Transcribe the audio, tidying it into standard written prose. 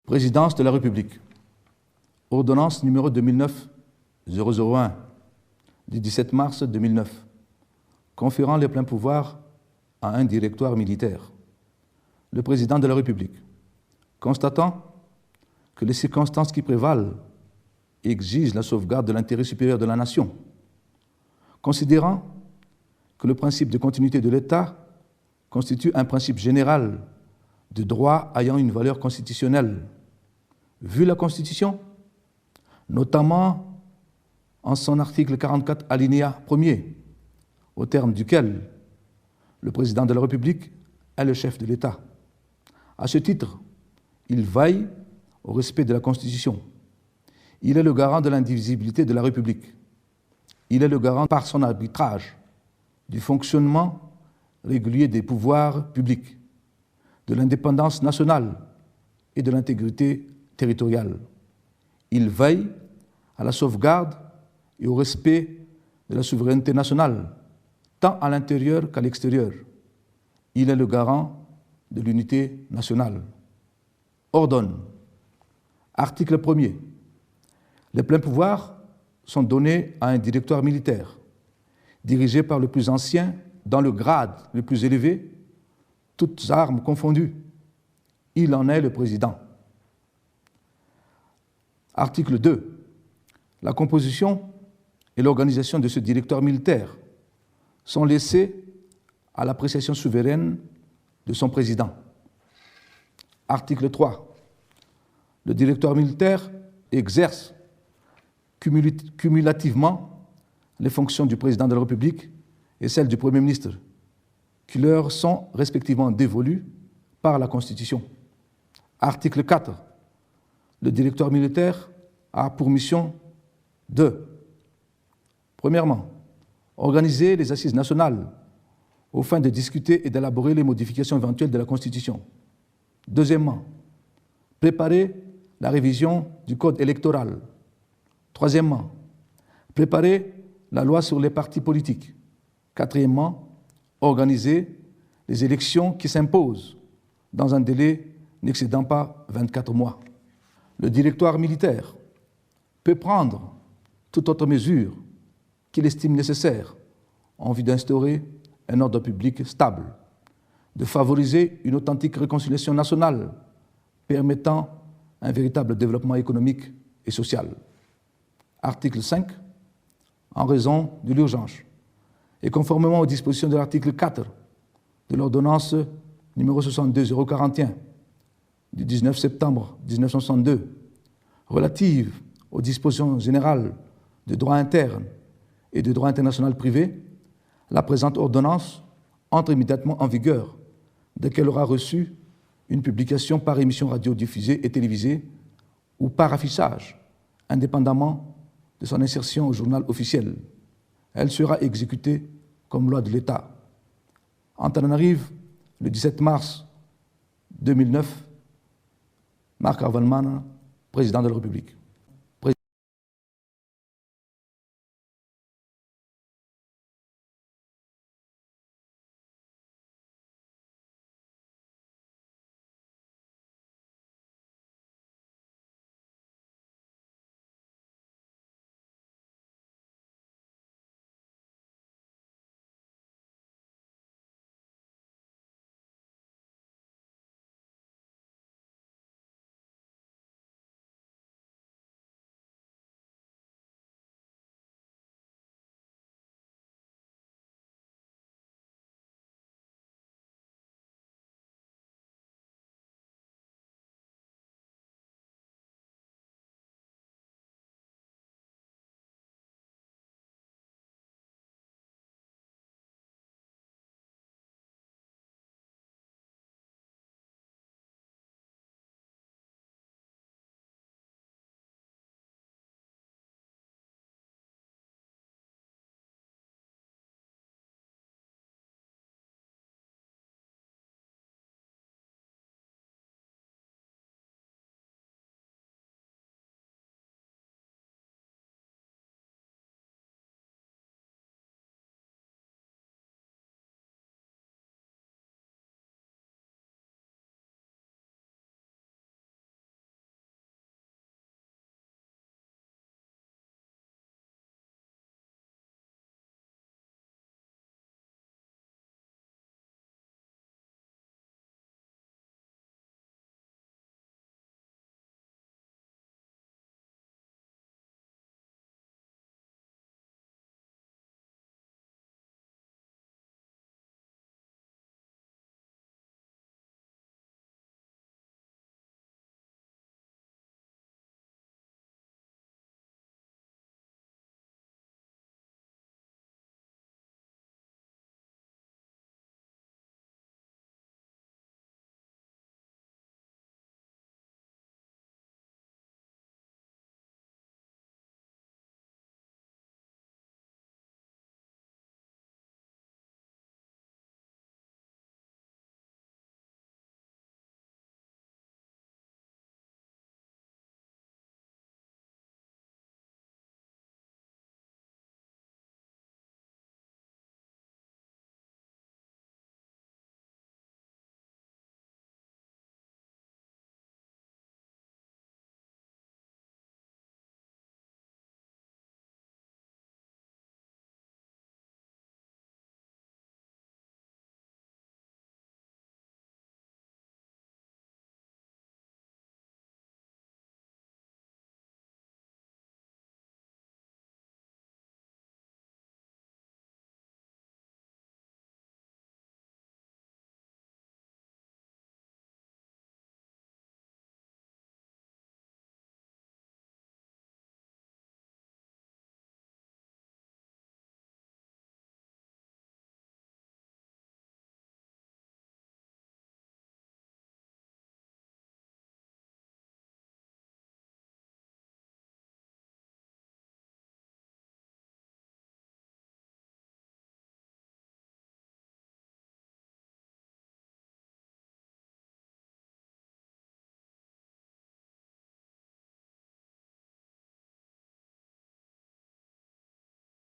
Présidence de la République. Ordonnance numéro 2009-001 du 17 mars 2009, conférant les pleins pouvoirs à un directoire militaire. Le président de la République, constatant que les circonstances qui prévalent exigent la sauvegarde de l'intérêt supérieur de la nation, considérant que le principe de continuité de l'État constitue un principe général de droit ayant une valeur constitutionnelle, vu la Constitution, notamment en son article 44, alinéa 1er, au terme duquel le président de la République est le chef de l'État. À ce titre, il veille au respect de la Constitution. Il est le garant de l'indivisibilité de la République. Il est le garant, par son arbitrage, du fonctionnement régulier des pouvoirs publics, de l'indépendance nationale et de l'intégrité territoriale. Il veille à la sauvegarde et au respect de la souveraineté nationale, tant à l'intérieur qu'à l'extérieur. Il est le garant de l'unité nationale. Ordonne. Article 1er. Les pleins pouvoirs sont donnés à un directoire militaire, dirigé par le plus ancien dans le grade le plus élevé, toutes armes confondues. Il en est le président. Article 2. La composition et l'organisation de ce directoire militaire sont laissées à l'appréciation souveraine de son président. Article 3. Le directoire militaire exerce cumulativement les fonctions du président de la République et celles du Premier ministre, qui leur sont respectivement dévolues par la Constitution. Article 4. Le directoire militaire a pour mission de, premièrement, organiser les assises nationales aux fins de discuter et d'élaborer les modifications éventuelles de la Constitution. Deuxièmement, préparer la révision du code électoral. Troisièmement, préparer la loi sur les partis politiques. Quatrièmement, organiser les élections qui s'imposent dans un délai n'excédant pas 24 mois. Le directoire militaire peut prendre toute autre mesure qu'il estime nécessaire en vue d'instaurer un ordre public stable, de favoriser une authentique réconciliation nationale permettant un véritable développement économique et social. Article 5. En raison de l'urgence et conformément aux dispositions de l'article 4 de l'ordonnance numéro 62-041 du 19 septembre 1962 relative aux dispositions générales de droit interne et de droit international privé, la présente ordonnance entre immédiatement en vigueur dès qu'elle aura reçu une publication par émission radiodiffusée et télévisée ou par affichage, indépendamment de son insertion au journal officiel. Elle sera exécutée comme loi de l'État. Antananarive, le 17 mars 2009, Marc Avalman, président de la République.